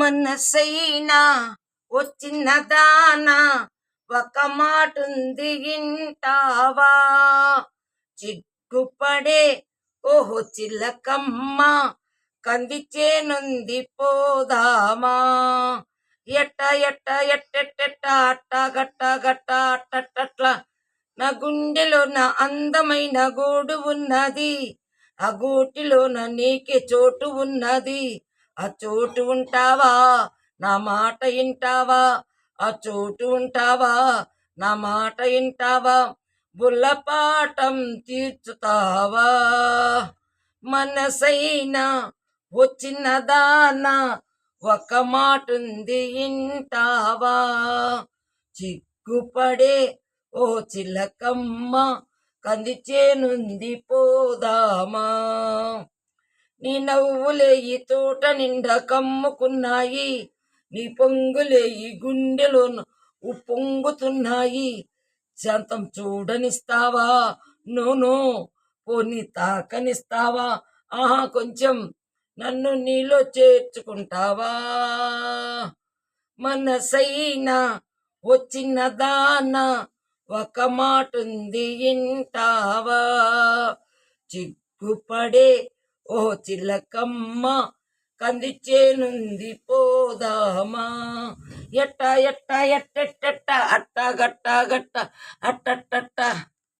మనసైనా వచ్చిన దానా ఒక మాటుంది వింటావా? చిగ్గుపడే ఓహో చిలకమ్మ కంది చేనుంది పోదామా? ఎట్ట ఎట్ట ఎట్టెట్టెట్ట అట్ట గట్ట గట్ట అట్టట్ల నా గుండెలో నా అందమైన గూడు ఉన్నది, ఆ గూటిలోన నీకే చోటు ఉన్నది. ఆ చోటు ఉంటావా? నా మాట వింటావా? ఆ చోటు ఉంటావా? నా మాట వింటావా? బుల్లపాఠం తీర్చుతావా? మనసైనా వచ్చిన దానా ఒక మాటుంది వింటావా? చిక్కుపడే ఓ చిలకమ్మ కంది చేనుంది పోదామా? నీ నవ్వులే ఈ తోట నిండా కమ్ముకున్నాయి, నీ పొంగులే ఈ గుండెలో ఉప్పొంగుతున్నాయి. శాంతం చూడనిస్తావా? నోనో పోని తాకనిస్తావా? ఆహా కొంచెం నన్ను నీలో చేర్చుకుంటావా? మనసైనా వచ్చిన దానా ఒక మాటుంది వింటావా? చిక్కుపడే ఓ చిలకమ్మ కంది చేనుంది పోదామా? ఎట్ట ఎట్ట ఎట్టెట్టెట్ట అట్ట గట్ట గట్ట అట్టట్టట్ట